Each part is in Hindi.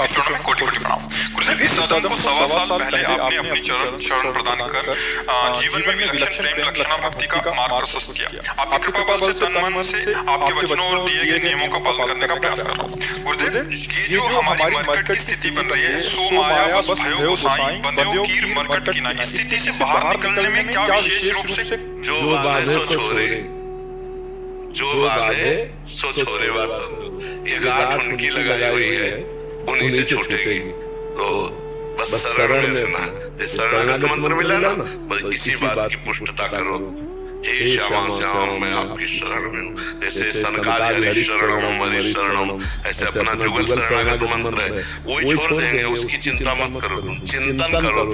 आपके चरणों में कोटि कोटि प्रणाम। गुरुदेव, इस सदन को 1.25 साल पहले आपने अपनी शरण प्रदान कर जीवन में विलक्षण प्रेम लक्षणा भक्ति का मार्ग प्रशस्त किया। आपकी कृपा बल से तन मन से आपके वचनों और दिए गए नियमों का पालन करने का प्रयास कर रहा हूँ। गुरुदेव, ये जो हमारी मरकट की स्थिति बन रही है, सो माया बस भयो गोसाई बंध्यो कीर मरकट की नाई, स्थिति से बाहर निकलने में क्या विशेष रूप से जो बांधे सो छोड़े, जो बांधे सो छोड़े बात। ये गांठ उनकी लगाई हुई है, उन्हीं से छूटेगी। तो बस शरण लेना, शरणागत मंत्र मिला ना, बस इसी बात की पुष्टता करो। हे श्यामा श्याम, मैं आपकी शरण में हूँ। जैसे सनकादि हरि शरणम हरि शरणम, ऐसे अपना जुगल शरणागत मंत्र है वही छोड़ देंगे। उसकी चिंता मत करो, तुम चिंतन करो।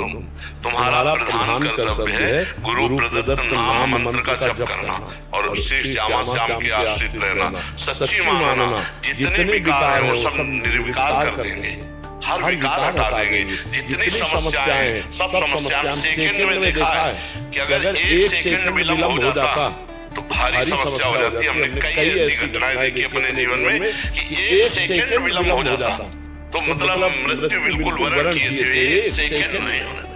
तुम्हारा प्रधान कर्तव्य है गुरु प्रदत्त नाम मंत्र का जप करना और श्री श्यामा श्याम के आश्रित रहना। सच्ची मानना, जितने विकार है वो सब निर्विकार कर देंगे, हर विकार हटा देंगे। जितनी समस्याएं, सब समस्याएं सेकंड में देखा है कि अगर 1 सेकंड विलंब हो जाता तो भारी समस्या हो जाती। हमने कई ऐसी घटनाएं देखी अपने जीवन में कि 1 सेकंड विलंब हो जाता तो मतलब मृत्यु बिल्कुल वरण किए थे। 1 सेकंड नहीं होने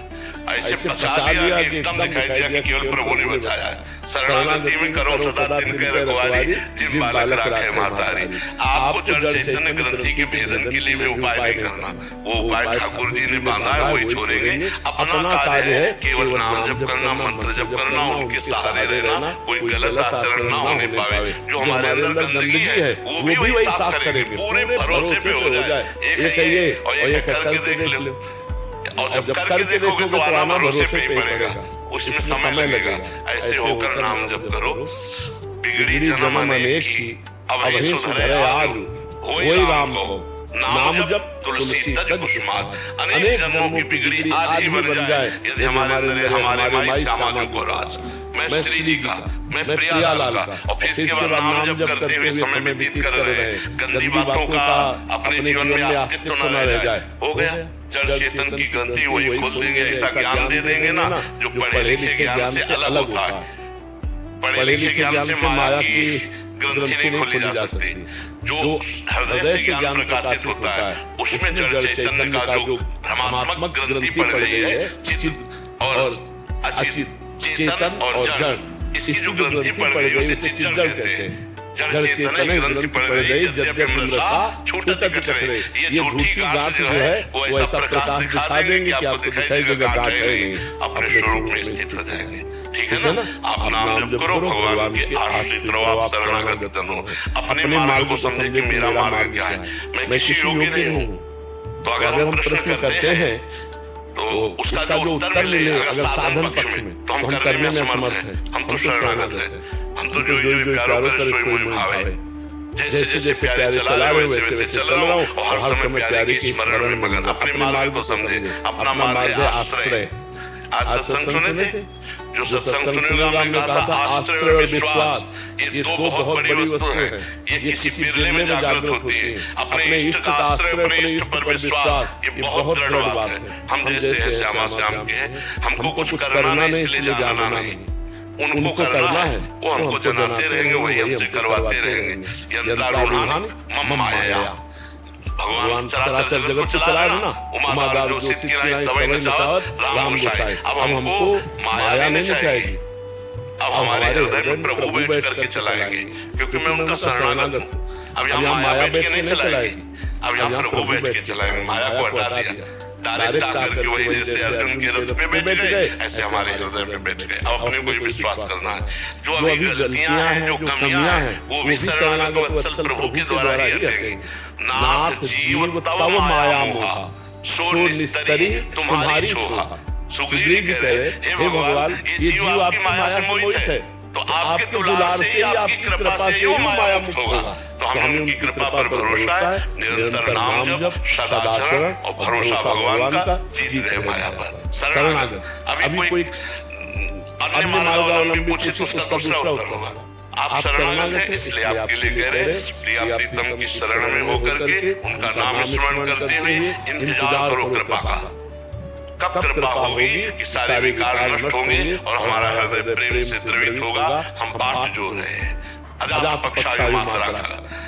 ऐसे बचा लिया कि एकदम दिखाई दिया कि केवल प्रभु ने बचाया है। शरणागति में करो सदा दिन के रखवारी, जिन बालक राखे मातारी। आपको जड़ चैतन्य ग्रंथि के भेदन के लिए भी उपाय नहीं करना, वो उपाय ठाकुर जी ने बांधा है वही छोड़ेंगे। अपना कार्य है केवल नाम जप करना, मंत्र जप करना, उनके सहारे रहना, कोई गलत आचरण ना होने पावे। जो हमारे अंदर गंदगी है वो भी वही साफ करेंगे, पूरे भरोसे पे हो जाए। एक है ये और ये करके देख लो, और जब करके देखोगे तो आना भरोसे पे ही पड़ेगा, उसमें समय लगेगा। ऐसे होकर नाम जप करो। बिगड़ी जन्म अनेक की अब हे सुधरे आरु, होई राम को नाम जप तुलसी तज कुसुमात। अनेक जन्मों की बिगड़ी आज ही बन जाए यदि हमारे अंदर हमारे माई श्यामा को राज। मैं श्री जी का, मैं प्रियालाल का, और फिर इसके बाद नाम जप करते हुए समय व्यतीत कर रहे। गंदी बातों का अपने जीवन में अस्तित्व न रह जाए। हो गया, जड़ चेतन की ग्रंथि वही खोल देंगे। ऐसा ज्ञान दे देंगे ना जो पढ़े लिखे ज्ञान से अलग होता है। पढ़े लिखे ज्ञान से माया की ग्रंथि नहीं खोली जा सकती। जो हृदय से ज्ञान प्रकाशित होता है उसमें जड़ चैतन्य का जो भ्रमात्मक ग्रंथि पड़ गई है, चित और अचित, चेतन और जड़, इसकी जो ग्रंथि पड़ गई उसे चित जड़ कहते हैं। जड़ चेतन ग्रंथि पड़ गई छूटत कचरे। ये झूठी गांठ जो है वो ऐसा प्रकाश दिखा देंगे कि आपको दिखाई देगा गांठ है नहीं, अपने स्वरूप में स्थित हो जाएंगे। ठीक है ना? आप नाम जप करो, भगवान के आश्रित रहो, आप शरणागत जन हो। अपने मार्ग को समझे कि मेरा मार्ग क्या है। मैं किसी योग्य नहीं हूँ। तो अगर हम प्रश्न करते हैं तो उसका जो उत्तर मिले अगर साधन पक्ष में तो हम करने में समर्थ हैं। हम तो शरणागत हैं। हम तो जो प्यारो करे सोई मोहि भावे। जैसे जैसे प्यारे चला रहे हो वैसे वैसे चल रहा हूँ और हर समय प्यारे की स्मरण में मगन। अपने मार्ग को समझे, अपना मार्ग है आश्रय। आज सत्संग सुने थे, जो सत्संग सुनेगा हमने कहा था आश्रय और विश्वास ये दो बहुत बड़ी वस्तु है। ये किसी बिरले में जागृत होती है। अपने इष्ट का आश्रय, अपने इष्ट पर विश्वास, ये बहुत दृढ़ बात है। हम जैसे हैं श्यामा श्याम के हैं, हमको कुछ करना नहीं इसलिए जानना नहीं। उनको करना है, वो हमको जनाते रहेंगे, वही हमसे करवाते रहेंगे। यंत्रारूढ़ान मम माया। भगवान चराचर जगत को चला रहे ना, उमादार जो सिद्ध की नाई सवै नचावत राम गोसाई। अब हमको माया नहीं नचाएगी, अब हमारे हृदय में प्रभु बैठ करके चलाएंगे, क्योंकि मैं उनका शरणागत हूँ। अब यहाँ माया बैठ के नहीं चलाएगी, अब यहाँ प्रभु बैठ के चलाएंगे। माया को हटा दिया, डायरेक्ट आकर के वही जैसे अर्जुन के रथ पे बैठ गए ऐसे हमारे हृदय में बैठ गए। अब अपने को विश्वास करना है। जो अभी गलतियां हैं, जो कमियां हैं, वो भी शरणागत वत्सल प्रभु के द्वारा ही हटेंगी। नाथ जीव तव माया मोहा, सो निस्तरी तुम्हारी छोहा। सुग्रीव कह रहे, हे भगवान ये जीव आपकी माया से मोहित है, तो आपके दुलार से, आपकी कृपा से ही माया मुक्त होगा। तो हमें उनकी कृपा पर भरोसा है। निरंतर नाम जप, सदाचरण और भरोसा भगवान का, जीत रहे माया पर। शरणागत। अभी कोई अन्य मार्गावलंबी पूछे तो उसका दूसरा उत्तर होगा। आप शरणागत हैं इसलिए आपके लिए कह रहे हैं, प्रिया प्रीतम की शरण में होकर के उनका नाम स्मरण करते हुए इंतजार करो कृपा का। कब कृपा होगी कि सारे विकार नष्ट होंगे और हमारा हृदय प्रेम से द्रवित होगा। हम पाठ जो रहे हैं अदा पक्षायु मात्रा का,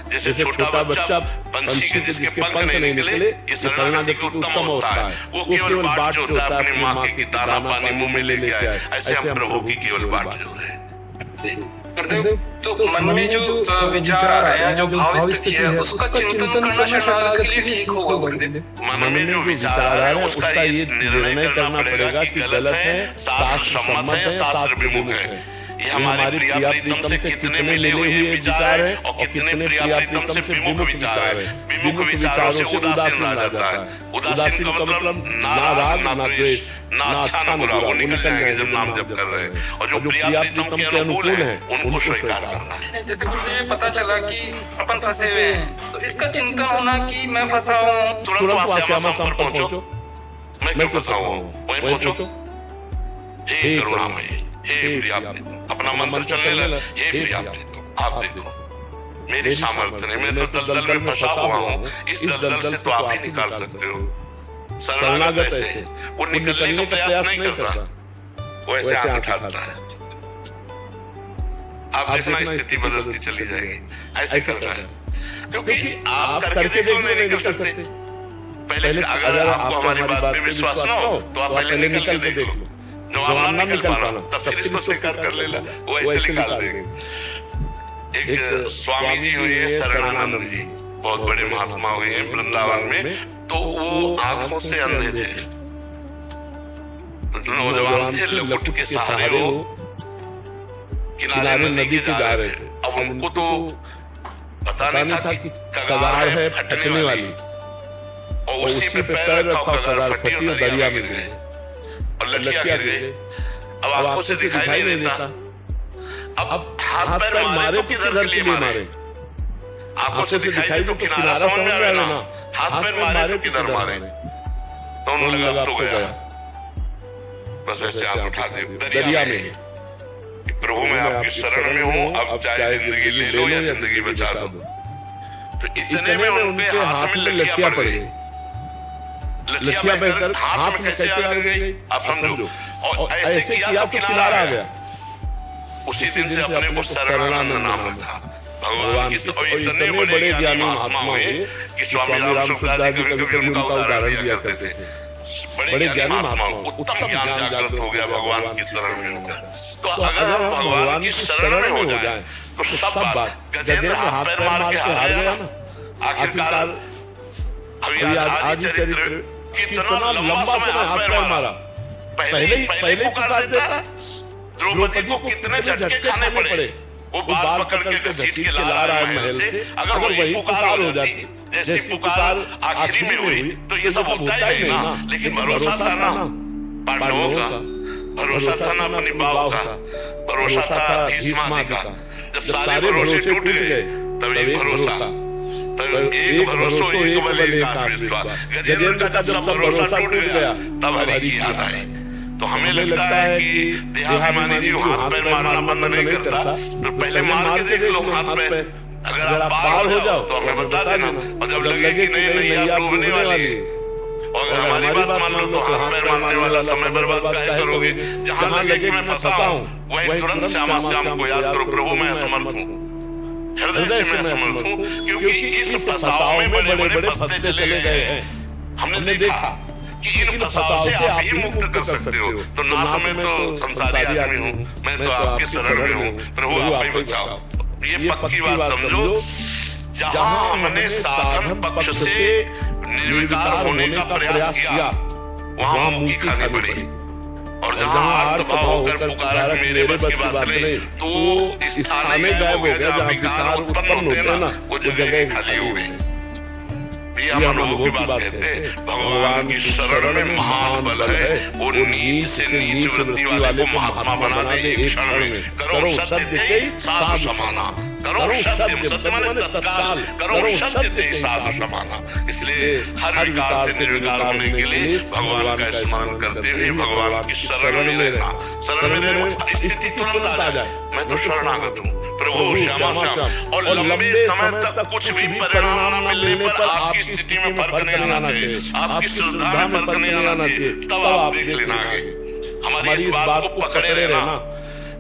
जैसे छोटा बच्चा पंछी के जिसके पंख नहीं निकले, ये शरणागति की उत्तम अवस्था है। वो केवल बाट जो होता है अपनी माँ के दाना पानी मुंह में लेके आए, ऐसे हम प्रभु की केवल बाट जो रहे। तो मन में जो विचार आ रहे हैं, जो भाव स्थिति है, उसका चिंतन करना शरणागत के लिए ठीक होगा गुरुदेव। मन में जो विचार आ रहा है उसका ये निर्णय करना पड़ेगा कि गलत है, शास्त्र सम्मत है, शास्त्र विमुख है। ये हमारी प्रिया प्रीतम से कितने मिले हुए विचार है और कितने प्रिया प्रीतम से विमुख विचार है। विमुख विचारों से उदासीन रह जाता है। उदासीन का मतलब ना राग ना द्वेष ना अच्छा ना बुरा, वो निकल जाएंगे जब नाम जप कर रहे हैं। और जो प्रिया प्रीतम के अनुकूल है उनको स्वीकार करना है। जैसे मुझे पता चला कि अपन फंसे हुए हैं, तो इसका चिंतन होना कि मैं फंसा हूँ, तुरंत वहां श्यामा शाम पर पहुंचो। मैं क्यों फंसा हूँ, वहीं पहुंचो। हे करुणामयी, हे प्रिया प्रीतम, अपना मंत्र चलने लगा। हे प्रिया प्रीतम, आप देखो मेरी सामर्थ्य नहीं, मैं तो दलदल में फंसा हुआ हूँ। इस दलदल से तो आप ही निकाल सकते हो। शरणागत ऐसे वो निकलने का प्रयास नहीं करता, वो ऐसे आंख उठाता है। आप देखना स्थिति बदलती चली जाएगी। ऐसे कर रहा है क्योंकि आप करके देखो नहीं निकल सकते। पहले अगर आपको हमारी बात पे विश्वास ना हो तो आप पहले निकल के देख लो। जो आप ना निकल पाना तब फिर इसको स्वीकार कर लेना, वो ऐसे निकाल देंगे। एक स्वामी जी हुए हैं शरणानंद जी, बहुत बड़े महात्मा हुए हैं वृंदावन में। तो वो आंखों से अंधे थे, नौजवान थे, लकुट के सहारे वो किनारे नदी के जा रहे थे। अब उनको तो पता नहीं था कि कगार है फटने वाली, और उसी पे पैर रखा, कगार फटी और दरिया में गिरे और लठिया गिर गई। अब आंखों से दिखाई नहीं देता। अब हाथ पैर मारे तो किधर के लिए मारे? आंखों से दिखाई तो किनारा समझ में आवे ना, हाथ पैर मारे तो किधर मारे? तो उन्होंने लगा तो गया, बस ऐसे हाथ उठा दे दरिया में। प्रभु मैं आपकी शरण में हूँ, अब चाहे जिंदगी ले लो या जिंदगी बचा दो। तो इतने में उनके हाथ में लठिया पड़ गई। लठिया बहकर हाथ में कैसे आ गई आप समझो, और ऐसे किया तो किनारा आ गया। उसी दिन से अपने को शरणानंद नाम रखा भगवान की। और इतने बड़े ज्ञानी महात्मा हुए कि स्वामी राम सुखदास जी कभी उनका उदाहरण दिया करते थे। बड़े ज्ञानी महात्मा, उत्तम ज्ञान जागृत हो गया भगवान की शरण में होकर। तो अगर हम भगवान की शरण में हो जाए तो सब बात, गजेंद्र हाथ पैर मार के हार गया ना आखिरकार। अभी आज चरित्र कितना लंबा समय हाथ पैर मारा, पहले पुकार देता। द्रौपदी को कितने झटके खाने पड़े, वो बाल पकड़ के घसीट के ला रहा है महल से। अगर वही पुकार हो जाती जैसी पुकार आखिरी में हुई तो ये सब होता ही नहीं ना। लेकिन भरोसा था ना पांडवों का, भरोसा था ना अपनी बाव का, भरोसा था भीष्मा का। जब सारे भरोसे टूट गए तब एक भरोसा, तब एक भरोसा एक बल एक विश्वास। गजेंद्र का जब सब भरोसा टूट गया तब हरि की याद आई। तो हमें लगता है कि देहाभिमानी जी हाथ पैर मारना बंद नहीं करता, तो पहले मार के देख लो हाथ पैर। अगर आप पार हो जाओ तो हमें बता देना, और जब लगे कि नहीं आप डूबने वाली, और अगर हमारी बात मान लो तो हाथ पैर मारने वाला समय बर्बाद काहे करोगे? जहां लगे कि मैं फंसा हूं वहीं तुरंत श्यामा श्याम को याद करो, प्रभु मैं असमर्थ हूं, हृदय से मैं असमर्थ हूं, क्योंकि इस फंसाव में बड़े बड़े फंसते चले गए हैं। हमने देखा कि इन फंसाव से आप ही मुक्त कर सकते हो। तो ना तो मैं तो संसारी आदमी हूँ, मैं तो आपके शरण में हूँ, प्रभु आप ही बचाओ। ये पक्की बात समझो, जहाँ हमने साधन पक्ष से निर्विकार होने का प्रयास किया वहाँ मुक्ति खानी पड़ेगी। और जहाँ आर्त भाव होकर पुकारा कि मेरे बस की बात नहीं, तो इस स्थान में गायब हो गया जहाँ विकार उत्पन्न होते हैं ना, वो जगह खाली हो गई। ये हम अनुभव की बात कहते हैं। भगवान की शरण में महान बल है, वो नीच से नीच वृत्ति वाले को महात्मा बना दे एक क्षण में। करो सत्य ते साधु समाना, करो सत्य, सत्य माने तत्काल, करो सत्य ते साधु समाना। इसलिए हर विकार से निर्विकार होने के लिए भगवान का स्मरण करते हुए भगवान की शरण में रहना। शरण में स्थिति तुरंत आ जाए, मैं तो शरणागत हूँ प्रभु श्यामा श्याम। और लंबे समय तक कुछ भी परिणाम न मिलने पर आपकी स्थिति में फर्क नहीं आना चाहिए, आपकी श्रद्धा में फर्क नहीं आना चाहिए। तब आप देख लेना आगे। हमारी इस बात को पकड़े रहना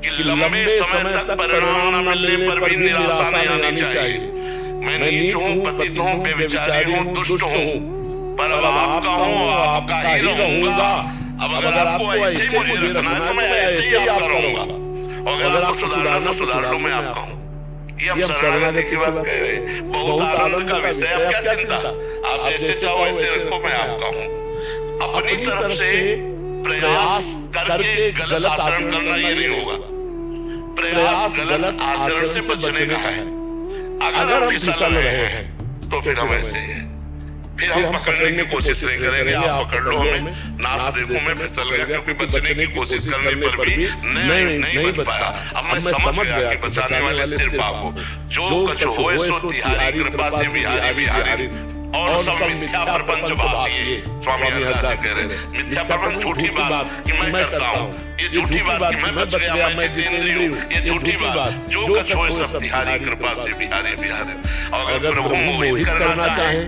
कि लंबे समय तक परिणाम न मिलने पर भी निराशा नहीं आनी चाहिए। मैं नीच हूँ, पतित हूँ, बेविचारी हूँ, दुष्ट हूँ, पर अब आपका हूँ, आपका ही रहूंगा। अब अगर आपको ऐसे मुझे रखना है तो मैं ऐसे ही आप करूंगा, और अगर आपको सुधारना सुधार लो, मैं आपका हूँ। ये हम शरणागति की बात कह रहे हैं। बहुत आनंद का विषय है। अब क्या चिंता, आप जैसे चाहो ऐसे रखो, मैं आपका हूँ। अपनी तरफ से प्रयास करके गलत आचरण करना ये नहीं होगा। प्रयास गलत आचरण से बचने का है। अगर हम फिसल रहे हैं तो फिर हम ऐसे हैं, फिर हम पकड़ने की कोशिश नहीं करेंगे। आप पकड़ लो हमें, नाच देखो मैं फिसल गया, क्योंकि बचने की कोशिश करने पर भी नहीं बच पाया। अब मैं समझ गया कि बचाने वाले सिर्फ आप हो। जो कुछ होए सो तिहारी कृपा से बिहारी बिहारी, और सब मिथ्या प्रपंच भासिए। स्वामी हरदास कह रहे हैं, मिथ्या प्रपंच झूठी बात कि मैं करता हूँ, ये झूठी बात कि मैं बच गया, मैं जितेंद्रिय हूँ, ये झूठी बात। जो कुछ होए सब तिहारी कृपा से बिहारी बिहारी। और अगर प्रभु मोहित करना चाहे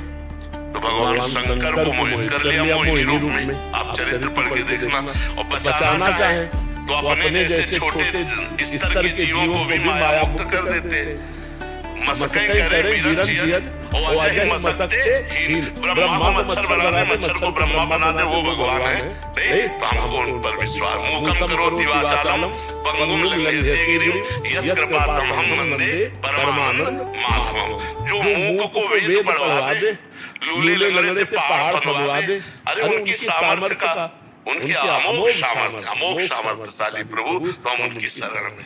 तो भगवान शंकर को मोहित कर लिया मोहिनी रूप में। आप चरित्र पढ़ के देखना। और बचाना चाहे तो अपने जैसे छोटे स्तर के जीवों को भी माया मुक्त कर देते। मसकें करें वीरन जियत और अजय मसकते हील। ब्रह्मा को मच्छर बना दे, मच्छर को ब्रह्मा बना दे, वो भगवान है। नहीं तो हमको उन पर विश्वास। मूकम करोति वाचालम पंगुम लंघयते गिरिम यत् कृपातमहं वन्दे परमानंद माधवम। जो मूक को वेद पढ़वा दे, लूले लगने से पहाड़ बनवा दे। अरे उनकी सामर्थ्य का, उनके अमोघ सामर्थ्यशाली प्रभु, तो हम उनकी शरण में।